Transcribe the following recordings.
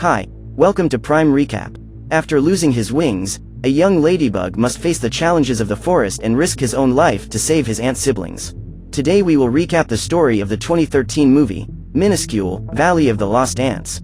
Hi, welcome to Prime Recap. After losing his wings, a young ladybug must face the challenges of the forest and risk his own life to save his ant siblings. Today we will recap the story of the 2013 movie, Minuscule, Valley of the Lost Ants.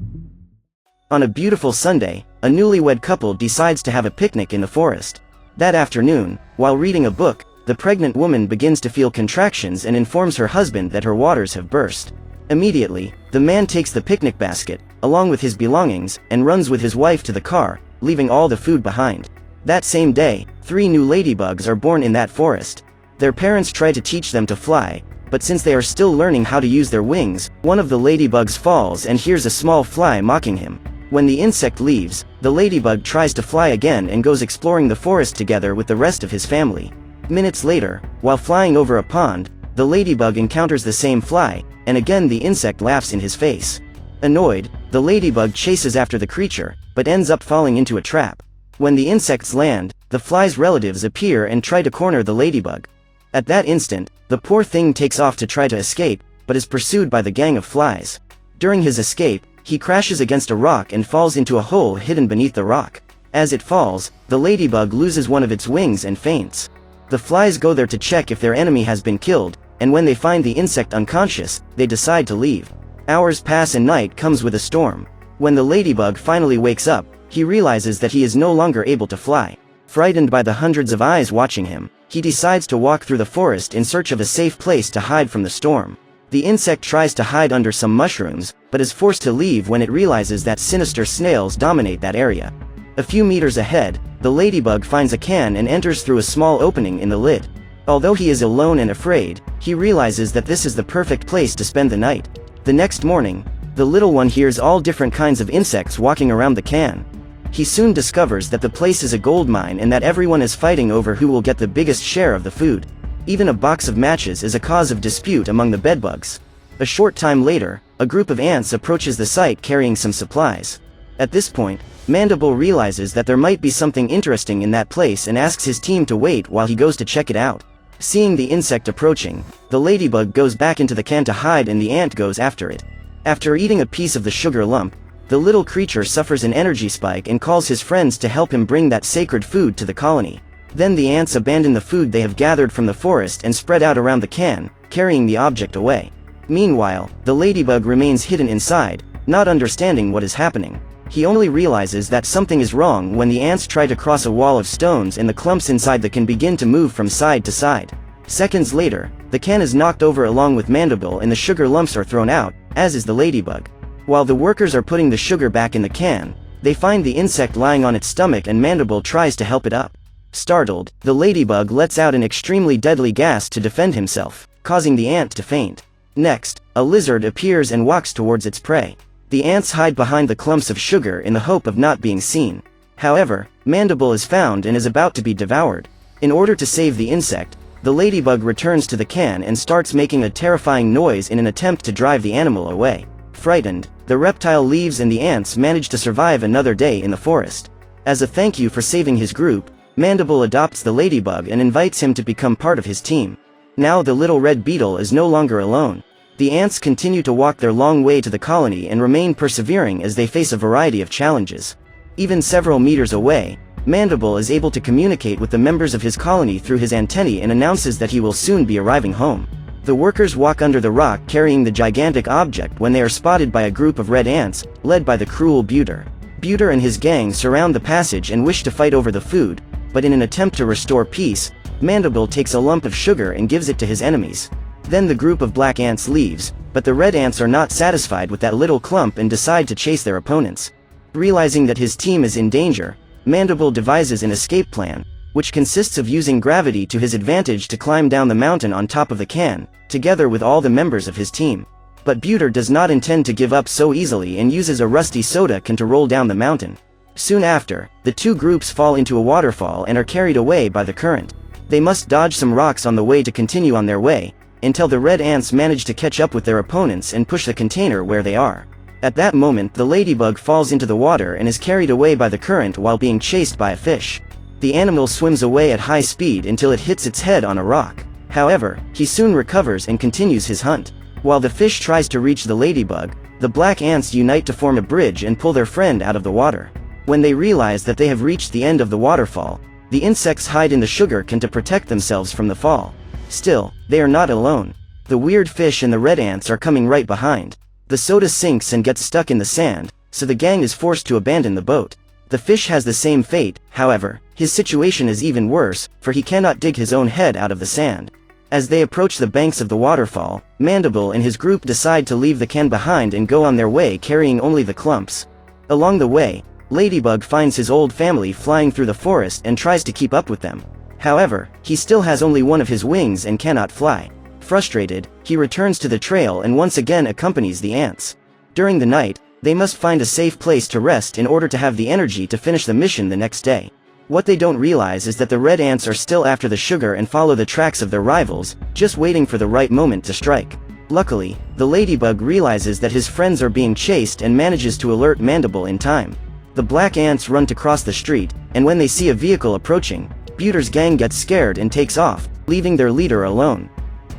On a beautiful Sunday, a newlywed couple decides to have a picnic in the forest. That afternoon, while reading a book, the pregnant woman begins to feel contractions and informs her husband that her waters have burst. Immediately, the man takes the picnic basket, along with his belongings, and runs with his wife to the car, leaving all the food behind. That same day, 3 new ladybugs are born in that forest. Their parents try to teach them to fly, but since they are still learning how to use their wings, one of the ladybugs falls and hears a small fly mocking him. When the insect leaves, the ladybug tries to fly again and goes exploring the forest together with the rest of his family. Minutes later, while flying over a pond, the ladybug encounters the same fly, and again the insect laughs in his face. Annoyed, the ladybug chases after the creature, but ends up falling into a trap. When the insects land, the fly's relatives appear and try to corner the ladybug. At that instant, the poor thing takes off to try to escape, but is pursued by the gang of flies. During his escape, he crashes against a rock and falls into a hole hidden beneath the rock. As it falls, the ladybug loses one of its wings and faints. The flies go there to check if their enemy has been killed, and when they find the insect unconscious, they decide to leave. Hours pass and night comes with a storm. When the ladybug finally wakes up, he realizes that he is no longer able to fly. Frightened by the hundreds of eyes watching him, he decides to walk through the forest in search of a safe place to hide from the storm. The insect tries to hide under some mushrooms, but is forced to leave when it realizes that sinister snails dominate that area. A few meters ahead, the ladybug finds a can and enters through a small opening in the lid. Although he is alone and afraid, he realizes that this is the perfect place to spend the night. The next morning, the little one hears all different kinds of insects walking around the can. He soon discovers that the place is a gold mine and that everyone is fighting over who will get the biggest share of the food. Even a box of matches is a cause of dispute among the bedbugs. A short time later, a group of ants approaches the site carrying some supplies. At this point, Mandible realizes that there might be something interesting in that place and asks his team to wait while he goes to check it out. Seeing the insect approaching, the ladybug goes back into the can to hide and the ant goes after it. After eating a piece of the sugar lump, the little creature suffers an energy spike and calls his friends to help him bring that sacred food to the colony. Then the ants abandon the food they have gathered from the forest and spread out around the can, carrying the object away. Meanwhile, the ladybug remains hidden inside, not understanding what is happening. He only realizes that something is wrong when the ants try to cross a wall of stones and the clumps inside the can begin to move from side to side. Seconds later, the can is knocked over along with Mandible and the sugar lumps are thrown out, as is the ladybug. While the workers are putting the sugar back in the can, they find the insect lying on its stomach and Mandible tries to help it up. Startled, the ladybug lets out an extremely deadly gas to defend himself, causing the ant to faint. Next, a lizard appears and walks towards its prey. The ants hide behind the clumps of sugar in the hope of not being seen. However, Mandible is found and is about to be devoured. In order to save the insect, the ladybug returns to the can and starts making a terrifying noise in an attempt to drive the animal away. Frightened, the reptile leaves and the ants manage to survive another day in the forest. As a thank you for saving his group, Mandible adopts the ladybug and invites him to become part of his team. Now the little red beetle is no longer alone. The ants continue to walk their long way to the colony and remain persevering as they face a variety of challenges. Even several meters away, Mandible is able to communicate with the members of his colony through his antennae and announces that he will soon be arriving home. The workers walk under the rock carrying the gigantic object when they are spotted by a group of red ants, led by the cruel Buter. Buter and his gang surround the passage and wish to fight over the food, but in an attempt to restore peace, Mandible takes a lump of sugar and gives it to his enemies. Then the group of black ants leaves, but the red ants are not satisfied with that little clump and decide to chase their opponents. Realizing that his team is in danger, Mandible devises an escape plan, which consists of using gravity to his advantage to climb down the mountain on top of the can, together with all the members of his team. But Buter does not intend to give up so easily and uses a rusty soda can to roll down the mountain. Soon after, the two groups fall into a waterfall and are carried away by the current. They must dodge some rocks on the way to continue on their way, until the red ants manage to catch up with their opponents and push the container where they are. At that moment the ladybug falls into the water and is carried away by the current while being chased by a fish. The animal swims away at high speed until it hits its head on a rock. However, he soon recovers and continues his hunt. While the fish tries to reach the ladybug, The black ants unite to form a bridge and pull their friend out of the water. When they realize that they have reached the end of the waterfall, the insects hide in the sugar cane to protect themselves from the fall. Still, they are not alone. The weird fish and the red ants are coming right behind. The soda sinks and gets stuck in the sand, so the gang is forced to abandon the boat. The fish has the same fate, however, his situation is even worse, for he cannot dig his own head out of the sand. As they approach the banks of the waterfall, Mandible and his group decide to leave the can behind and go on their way carrying only the clumps. Along the way, Ladybug finds his old family flying through the forest and tries to keep up with them. However, he still has only one of his wings and cannot fly. Frustrated, he returns to the trail and once again accompanies the ants. During the night, they must find a safe place to rest in order to have the energy to finish the mission the next day. What they don't realize is that the red ants are still after the sugar and follow the tracks of their rivals, just waiting for the right moment to strike. Luckily, the ladybug realizes that his friends are being chased and manages to alert Mandible in time. The black ants run to cross the street, and when they see a vehicle approaching, Buter's gang gets scared and takes off, leaving their leader alone.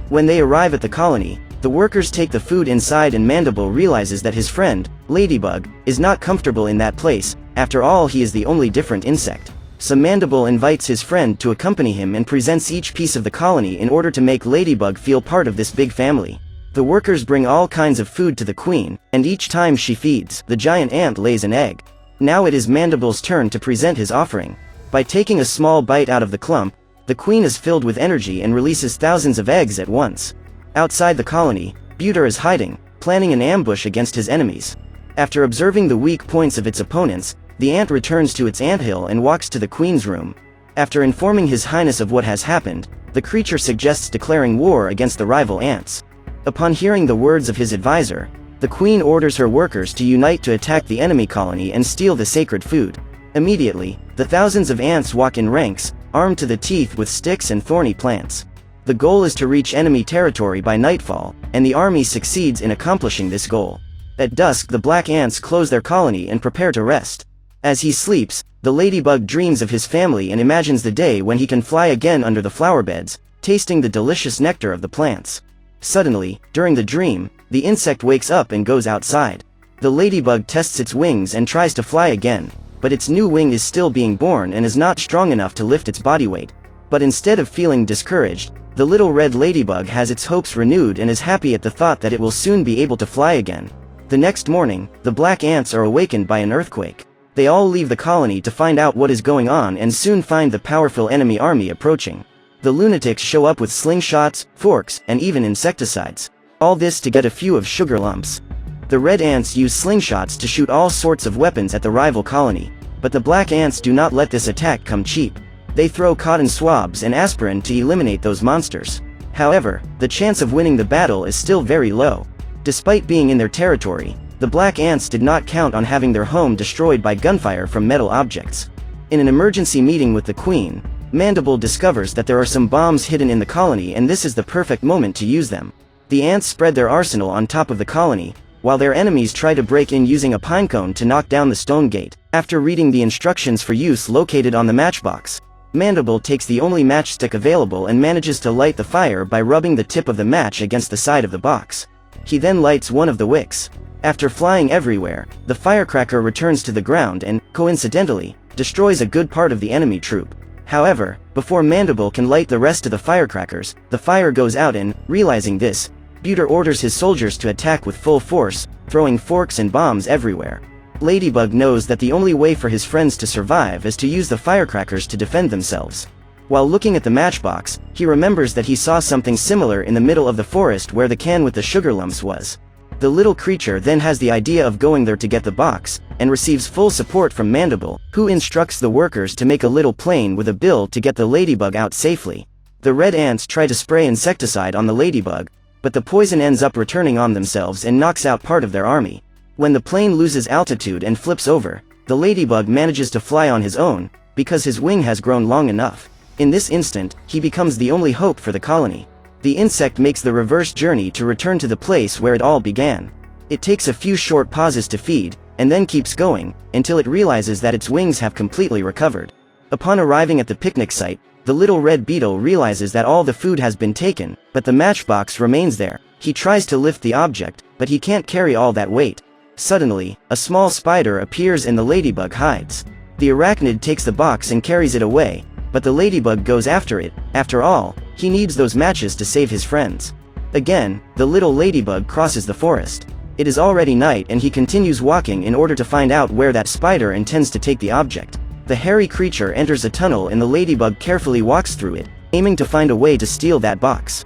When they arrive at the colony, the workers take the food inside and Mandible realizes that his friend, Ladybug, is not comfortable in that place. After all, he is the only different insect. So Mandible invites his friend to accompany him and presents each piece of the colony in order to make Ladybug feel part of this big family. The workers bring all kinds of food to the queen, and each time she feeds, the giant ant lays an egg. Now it is Mandible's turn to present his offering. By taking a small bite out of the clump, the queen is filled with energy and releases thousands of eggs at once. Outside the colony, Buter is hiding, planning an ambush against his enemies. After observing the weak points of its opponents, the ant returns to its anthill and walks to the queen's room. After informing His Highness of what has happened, the creature suggests declaring war against the rival ants. Upon hearing the words of his advisor, the queen orders her workers to unite to attack the enemy colony and steal the sacred food. Immediately, the thousands of ants walk in ranks, armed to the teeth with sticks and thorny plants. The goal is to reach enemy territory by nightfall, and the army succeeds in accomplishing this goal. At dusk, the black ants close their colony and prepare to rest. As he sleeps, the ladybug dreams of his family and imagines the day when he can fly again under the flower beds, tasting the delicious nectar of the plants. Suddenly, during the dream, the insect wakes up and goes outside. The ladybug tests its wings and tries to fly again, but its new wing is still being born and is not strong enough to lift its body weight. But instead of feeling discouraged, the little red ladybug has its hopes renewed and is happy at the thought that it will soon be able to fly again. The next morning, the black ants are awakened by an earthquake. They all leave the colony to find out what is going on and soon find the powerful enemy army approaching. The lunatics show up with slingshots, forks, and even insecticides. All this to get a few of sugar lumps. The red ants use slingshots to shoot all sorts of weapons at the rival colony, but the black ants do not let this attack come cheap. They throw cotton swabs and aspirin to eliminate those monsters. However, the chance of winning the battle is still very low. Despite being in their territory, the black ants did not count on having their home destroyed by gunfire from metal objects. In an emergency meeting with the queen, Mandible discovers that there are some bombs hidden in the colony and this is the perfect moment to use them. The ants spread their arsenal on top of the colony, while their enemies try to break in using a pinecone to knock down the stone gate. After reading the instructions for use located on the matchbox, Mandible takes the only matchstick available and manages to light the fire by rubbing the tip of the match against the side of the box. He then lights one of the wicks. After flying everywhere, the firecracker returns to the ground and, coincidentally, destroys a good part of the enemy troop. However, before Mandible can light the rest of the firecrackers, the fire goes out and, realizing this, Buter orders his soldiers to attack with full force, throwing forks and bombs everywhere. Ladybug knows that the only way for his friends to survive is to use the firecrackers to defend themselves. While looking at the matchbox, he remembers that he saw something similar in the middle of the forest where the can with the sugar lumps was. The little creature then has the idea of going there to get the box, and receives full support from Mandible, who instructs the workers to make a little plane with a bill to get the ladybug out safely. The red ants try to spray insecticide on the ladybug, but the poison ends up returning on themselves and knocks out part of their army. When the plane loses altitude and flips over, the ladybug manages to fly on his own, because his wing has grown long enough. In this instant, he becomes the only hope for the colony. The insect makes the reverse journey to return to the place where it all began. It takes a few short pauses to feed, and then keeps going, until it realizes that its wings have completely recovered. Upon arriving at the picnic site, the little red beetle realizes that all the food has been taken, but the matchbox remains there. He tries to lift the object, but but he can't carry all that weight. Suddenly, a small spider appears and the ladybug hides. The arachnid takes the box and carries it away, but the ladybug goes after it. After all, he needs those matches to save his friends. Again, the little ladybug crosses the forest. It is already night and he continues walking in order to find out where that spider intends to take the object. The hairy creature enters a tunnel and the ladybug carefully walks through it, aiming to find a way to steal that box.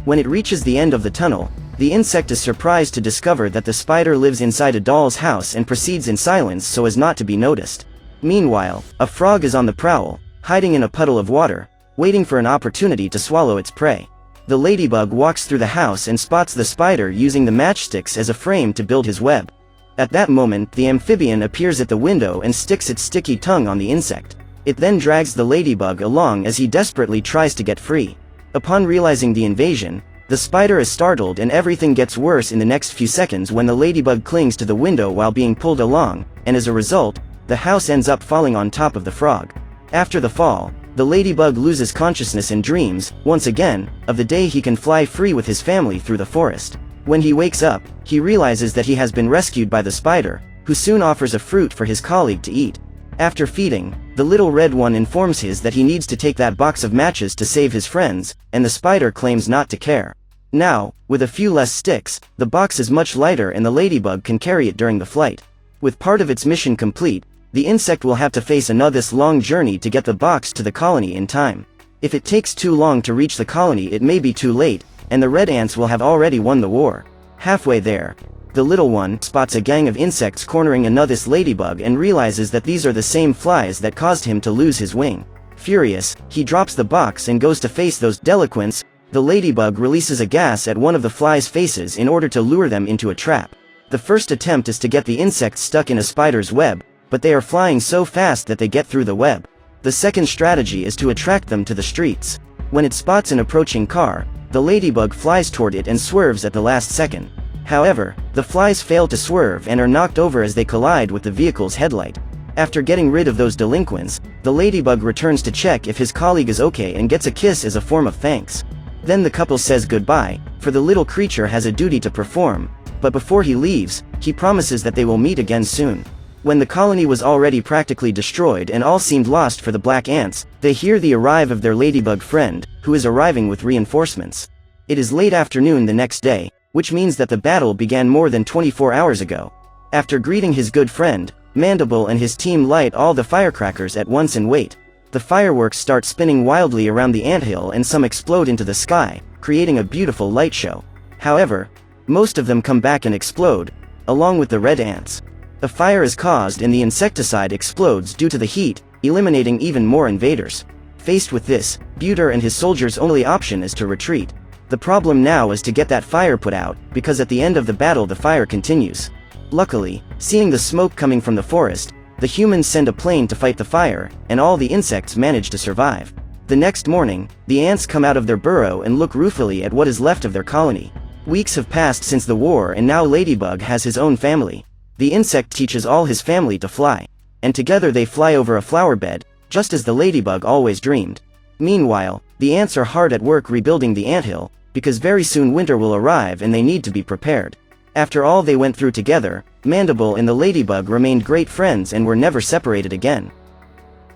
When it reaches the end of the tunnel, the insect is surprised to discover that the spider lives inside a doll's house and proceeds in silence so as not to be noticed. Meanwhile, a frog is on the prowl, hiding in a puddle of water, waiting for an opportunity to swallow its prey. The ladybug walks through the house and spots the spider using the matchsticks as a frame to build his web. At that moment, the amphibian appears at the window and sticks its sticky tongue on the insect. It then drags the ladybug along as he desperately tries to get free. Upon realizing the invasion, the spider is startled and everything gets worse in the next few seconds when the ladybug clings to the window while being pulled along, and as a result, the house ends up falling on top of the frog. After the fall, the ladybug loses consciousness and dreams, once again, of the day he can fly free with his family through the forest. When he wakes up, he realizes that he has been rescued by the spider, who soon offers a fruit for his colleague to eat. After feeding, the little red one informs his that he needs to take that box of matches to save his friends, and the spider claims not to care. Now, with a few less sticks, the box is much lighter and the ladybug can carry it during the flight. With part of its mission complete, the insect will have to face another long journey to get the box to the colony in time. If it takes too long to reach the colony, it may be too late, and the red ants will have already won the war. Halfway there, the little one spots a gang of insects cornering another ladybug and realizes that these are the same flies that caused him to lose his wing. Furious, he drops the box and goes to face those delinquents. The ladybug releases a gas at one of the flies' faces in order to lure them into a trap. The first attempt is to get the insects stuck in a spider's web, but they are flying so fast that they get through the web. The second strategy is to attract them to the streets. When it spots an approaching car, the ladybug flies toward it and swerves at the last second. However, the flies fail to swerve and are knocked over as they collide with the vehicle's headlight. After getting rid of those delinquents, the ladybug returns to check if his colleague is okay and gets a kiss as a form of thanks. Then the couple says goodbye, for the little creature has a duty to perform, but before he leaves, he promises that they will meet again soon. When the colony was already practically destroyed and all seemed lost for the black ants, they hear the arrival of their ladybug friend, who is arriving with reinforcements. It is late afternoon the next day, which means that the battle began more than 24 hours ago. After greeting his good friend, Mandible and his team light all the firecrackers at once and wait. The fireworks start spinning wildly around the anthill and some explode into the sky, creating a beautiful light show. However, most of them come back and explode, along with the red ants. A fire is caused and the insecticide explodes due to the heat, eliminating even more invaders. Faced with this, Buter and his soldiers' only option is to retreat. The problem now is to get that fire put out, because at the end of the battle the fire continues. Luckily, seeing the smoke coming from the forest, the humans send a plane to fight the fire, and all the insects manage to survive. The next morning, the ants come out of their burrow and look ruefully at what is left of their colony. Weeks have passed since the war and now Ladybug has his own family. The insect teaches all his family to fly, and together they fly over a flower bed, just as the ladybug always dreamed. Meanwhile, the ants are hard at work rebuilding the anthill, because very soon winter will arrive and they need to be prepared. After all they went through together, Mandible and the ladybug remained great friends and were never separated again.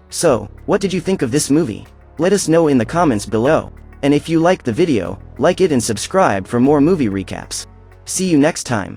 So, what did you think of this movie? Let us know in the comments below. And if you liked the video, like it and subscribe for more movie recaps. See you next time.